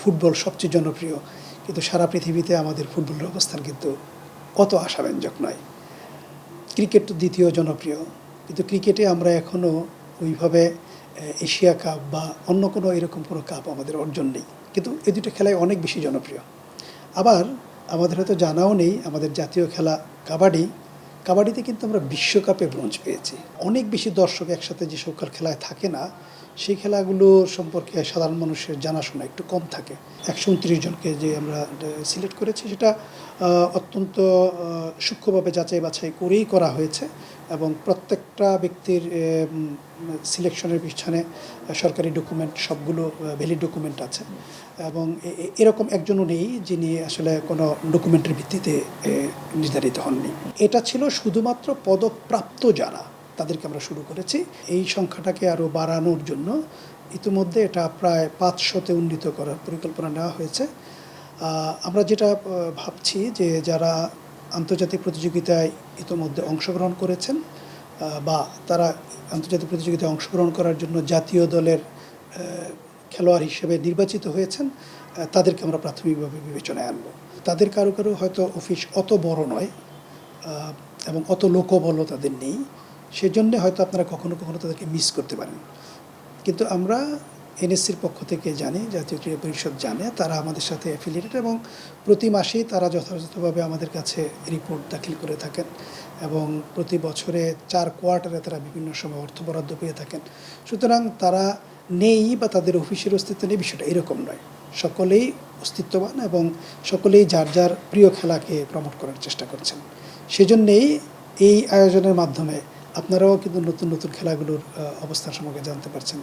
Football সবচেয়ে জনপ্রিয়, কিন্তু সারা পৃথিবীতে আমাদের ফুটবলের অবস্থান কিন্তু অত আশাব্যঞ্জক নয়। ক্রিকেট তো দ্বিতীয় জনপ্রিয়, কিন্তু ক্রিকেটে আমরা এখনও ওইভাবে এশিয়া কাপ বা অন্য কোনো এরকম কোনো কাপ আমাদের অর্জন নেই, কিন্তু এই দুটো খেলাই অনেক বেশি জনপ্রিয়। আবার আমাদের হয়তো জানাও নেই আমাদের জাতীয় খেলা কাবাডিতে কিন্তু আমরা বিশ্বকাপে ব্রোঞ্জ পেয়েছি। অনেক বেশি দর্শক একসাথে যে সকল খেলায় থাকে না, সেই খেলাগুলো সম্পর্কে সাধারণ মানুষের জানাশোনা একটু কম থাকে। 129 জনকে যে আমরা সিলেক্ট করেছি সেটা অত্যন্ত সূক্ষ্মভাবে যাচাই বাছাই করেই করা হয়েছে, এবং প্রত্যেকটা ব্যক্তির সিলেকশনের পিছনে সরকারি ডকুমেন্ট সবগুলো ভ্যালিড ডকুমেন্ট আছে, এবং এরকম একজনও নেই যিনি আসলে কোনো ডকুমেন্টের ভিত্তিতে নির্ধারিত হননি। এটা ছিল শুধুমাত্র পদকপ্রাপ্ত যারা, তাদেরকে আমরা শুরু করেছি। এই সংখ্যাটাকে আরও বাড়ানোর জন্য ইতিমধ্যে এটা প্রায় 500-তে উন্নীত করার পরিকল্পনা নেওয়া হয়েছে। আমরা যেটা ভাবছি যে যারা আন্তর্জাতিক প্রতিযোগিতায় ইতিমধ্যে অংশগ্রহণ করেছেন বা তারা আন্তর্জাতিক প্রতিযোগিতায় অংশগ্রহণ করার জন্য জাতীয় দলের খেলোয়াড় হিসেবে নির্বাচিত হয়েছেন, তাদেরকে আমরা প্রাথমিকভাবে বিবেচনায় আনব। তাদের কারো হয়তো অফিস অত বড় নয় এবং অত লোকবলও তাদের নেই, সেজন্য হয়তো আপনারা কখনো কখনো তাদেরকে মিস করতে পারেন। কিন্তু আমরা এনএসসির পক্ষ থেকে জানি, জাতীয় ক্রীড়া পরিষদ জানে, তারা আমাদের সাথে অ্যাফিলিয়েটেড এবং প্রতি মাসেই তারা যথাযথভাবে আমাদের কাছে রিপোর্ট দাখিল করে থাকেন, এবং প্রতি বছরে 4 কোয়ার্টারে তারা বিভিন্ন সময় অর্থ বরাদ্দ পেয়ে থাকেন। সুতরাং তারা নেই বা তাদের অফিসের অস্তিত্ব নেই, বিষয়টা এরকম নয়। সকলেই অস্তিত্ববান এবং সকলেই যার যার প্রিয় খেলাকে প্রমোট করার চেষ্টা করছেন। সেজন্যেই এই আয়োজনের মাধ্যমে আপনারাও কিন্তু নতুন নতুন খেলাগুলোর অবস্থান সম্পর্কে জানতে পারছেন।